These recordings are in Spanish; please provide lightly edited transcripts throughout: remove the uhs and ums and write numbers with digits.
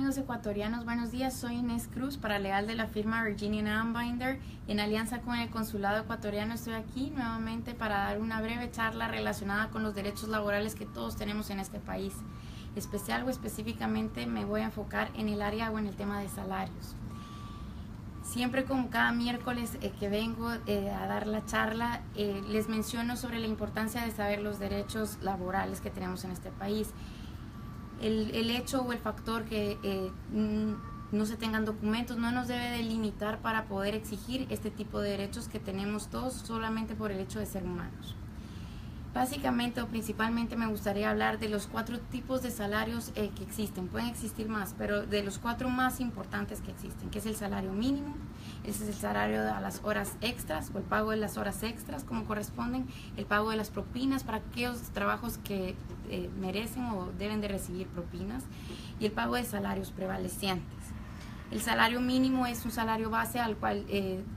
amigos ecuatorianos, buenos días. Soy Inés Cruz, paralegal de la firma Virginia Ambinder. En alianza con el Consulado Ecuatoriano estoy aquí nuevamente para dar una breve charla relacionada con los derechos laborales que todos tenemos en este país. Específicamente me voy a enfocar en el área o en el tema de salarios. Siempre como cada miércoles que vengo a dar la charla, les menciono sobre la importancia de saber los derechos laborales que tenemos en este país. El hecho o el factor que no se tengan documentos no nos debe de limitar para poder exigir este tipo de derechos que tenemos todos solamente por el hecho de ser humanos. Básicamente o principalmente me gustaría hablar de los 4 tipos de salarios que existen. Pueden existir más, pero de los 4 más importantes que existen, que es el salario mínimo, ese es el salario a las horas extras o el pago de las horas extras como corresponden, el pago de las propinas para aquellos trabajos que merecen o deben de recibir propinas, y el pago de salarios prevalecientes. El salario mínimo es un salario base al cual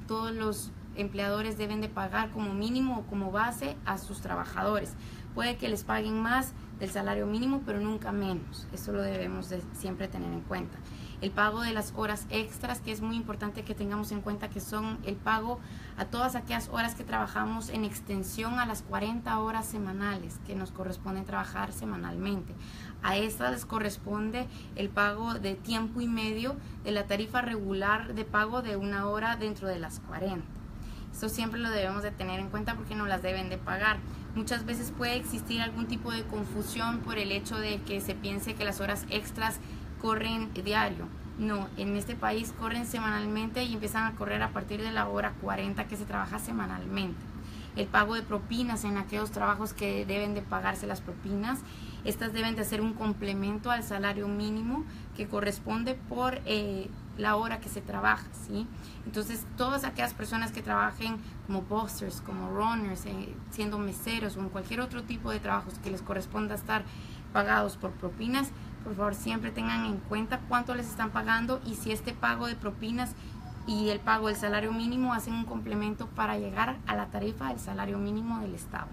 todos los empleadores deben de pagar como mínimo o como base a sus trabajadores. Puede que les paguen más del salario mínimo, pero nunca menos. Eso lo debemos de siempre tener en cuenta. El pago de las horas extras, que es muy importante que tengamos en cuenta que son el pago a todas aquellas horas que trabajamos en extensión a las 40 horas semanales que nos corresponden trabajar semanalmente. A estas les corresponde el pago de tiempo y medio de la tarifa regular de pago de 1 hora dentro de las 40. Esto siempre lo debemos de tener en cuenta porque no las deben de pagar. Muchas veces puede existir algún tipo de confusión por el hecho de que se piense que las horas extras corren diario. No, en este país corren semanalmente y empiezan a correr a partir de la hora 40 que se trabaja semanalmente. El pago de propinas en aquellos trabajos que deben de pagarse las propinas, estas deben de ser un complemento al salario mínimo que corresponde por la hora que se trabaja, ¿sí? Entonces, todas aquellas personas que trabajen como busters, como runners, siendo meseros o en cualquier otro tipo de trabajos que les corresponda estar pagados por propinas, por favor siempre tengan en cuenta cuánto les están pagando y si este pago de propinas y el pago del salario mínimo hacen un complemento para llegar a la tarifa del salario mínimo del Estado.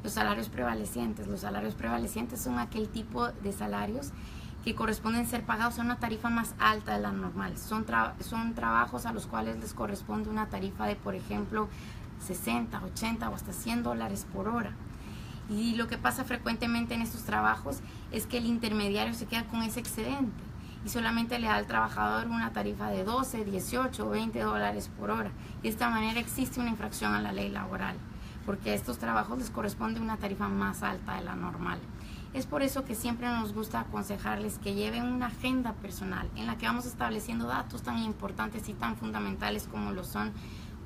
Los salarios prevalecientes. Los salarios prevalecientes son aquel tipo de salarios que corresponden ser pagados a una tarifa más alta de la normal. Son trabajos a los cuales les corresponde una tarifa de, por ejemplo, 60, 80 o hasta $100 por hora. Y lo que pasa frecuentemente en estos trabajos es que el intermediario se queda con ese excedente y solamente le da al trabajador una tarifa de 12, 18 o $20 por hora. Y de esta manera existe una infracción a la ley laboral, porque a estos trabajos les corresponde una tarifa más alta de la normal. Es por eso que siempre nos gusta aconsejarles que lleven una agenda personal en la que vamos estableciendo datos tan importantes y tan fundamentales como lo son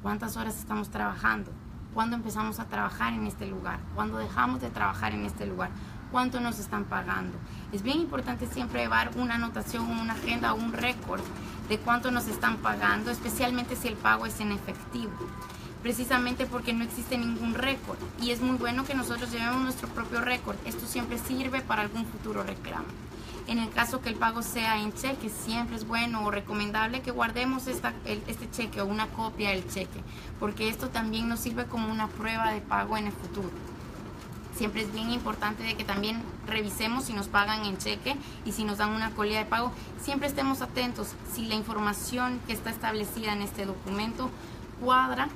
cuántas horas estamos trabajando, cuándo empezamos a trabajar en este lugar, cuándo dejamos de trabajar en este lugar, cuánto nos están pagando. Es bien importante siempre llevar una anotación, una agenda o un récord de cuánto nos están pagando, especialmente si el pago es en efectivo, precisamente porque no existe ningún récord y es muy bueno que nosotros llevemos nuestro propio récord. Esto siempre sirve para algún futuro reclamo. En el caso que el pago sea en cheque, siempre es bueno o recomendable que guardemos este cheque o una copia del cheque, porque esto también nos sirve como una prueba de pago en el futuro. Siempre es bien importante de que también revisemos si nos pagan en cheque y si nos dan una colilla de pago. Siempre estemos atentos si la información que está establecida en este documento cuadra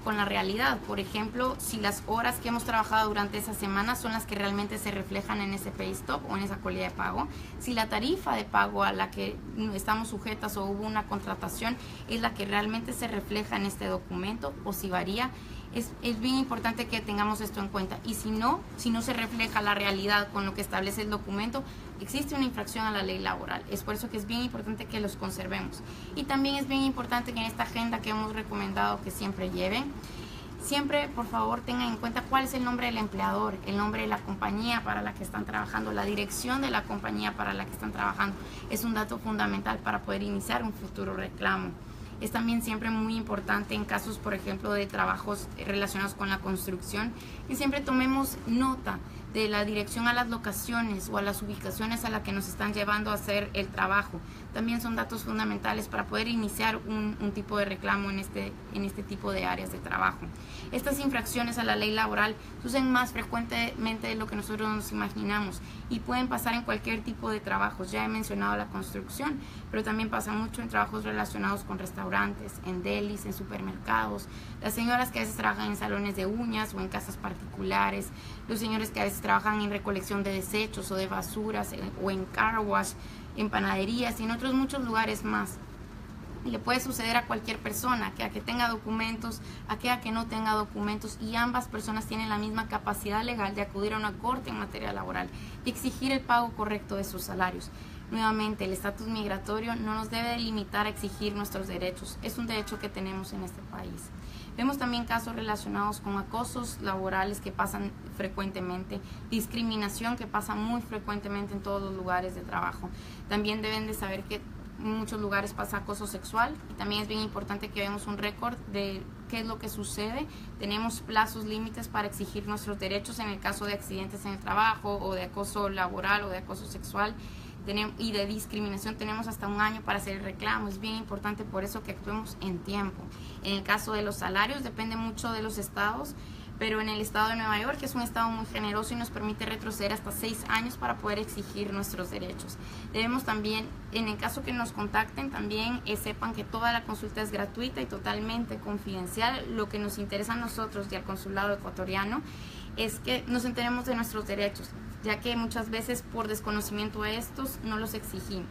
con la realidad. Por ejemplo, si las horas que hemos trabajado durante esa semana son las que realmente se reflejan en ese pay stub o en esa colilla de pago, si la tarifa de pago a la que estamos sujetas o hubo una contratación es la que realmente se refleja en este documento o si varía. Es bien importante que tengamos esto en cuenta y si no se refleja la realidad con lo que establece el documento, existe una infracción a la ley laboral. Es por eso que es bien importante que los conservemos. Y también es bien importante que en esta agenda que hemos recomendado que siempre lleven, siempre por favor tengan en cuenta cuál es el nombre del empleador, el nombre de la compañía para la que están trabajando, la dirección de la compañía para la que están trabajando. Es un dato fundamental para poder iniciar un futuro reclamo. Es también siempre muy importante en casos, por ejemplo, de trabajos relacionados con la construcción, que siempre tomemos nota de la dirección a las locaciones o a las ubicaciones a las que nos están llevando a hacer el trabajo. También son datos fundamentales para poder iniciar un tipo de reclamo en este tipo de áreas de trabajo. Estas infracciones a la ley laboral suceden más frecuentemente de lo que nosotros nos imaginamos y pueden pasar en cualquier tipo de trabajos. Ya he mencionado la construcción, pero también pasa mucho en trabajos relacionados con restaurantes, en delis, en supermercados, las señoras que a veces trabajan en salones de uñas o en casas particulares, los señores que a veces trabajan en recolección de desechos o de basuras o en car wash, en panaderías y en otros muchos lugares más. Y le puede suceder a cualquier persona, que a que tenga documentos, a que no tenga documentos, y ambas personas tienen la misma capacidad legal de acudir a una corte en materia laboral y exigir el pago correcto de sus salarios. Nuevamente, el estatus migratorio no nos debe limitar a exigir nuestros derechos, es un derecho que tenemos en este país. Vemos también casos relacionados con acosos laborales que pasan frecuentemente, discriminación que pasa muy frecuentemente en todos los lugares de trabajo. También deben de saber que en muchos lugares pasa acoso sexual y también es bien importante que veamos un récord de qué es lo que sucede. Tenemos plazos límites para exigir nuestros derechos en el caso de accidentes en el trabajo o de acoso laboral o de acoso sexual y de discriminación. Tenemos hasta 1 año para hacer el reclamo. Es bien importante por eso que actuemos en tiempo. En el caso de los salarios depende mucho de los estados, pero en el estado de Nueva York, que es un estado muy generoso y nos permite retroceder hasta 6 años para poder exigir nuestros derechos. Debemos también, en el caso que nos contacten, también sepan que toda la consulta es gratuita y totalmente confidencial. Lo que nos interesa a nosotros y al consulado ecuatoriano es que nos enteremos de nuestros derechos, ya que muchas veces por desconocimiento de estos no los exigimos.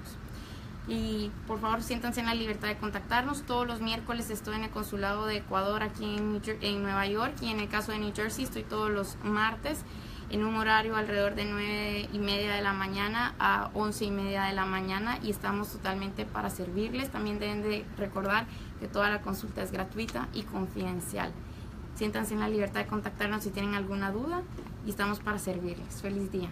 Y por favor siéntanse en la libertad de contactarnos. Todos los miércoles estoy en el consulado de Ecuador aquí en Nueva York, y en el caso de New Jersey estoy todos los martes en un horario alrededor de 9:30 de la mañana a 11:30 de la mañana, y estamos totalmente para servirles. También deben de recordar que toda la consulta es gratuita y confidencial. Siéntanse en la libertad de contactarnos si tienen alguna duda y estamos para servirles. Feliz día.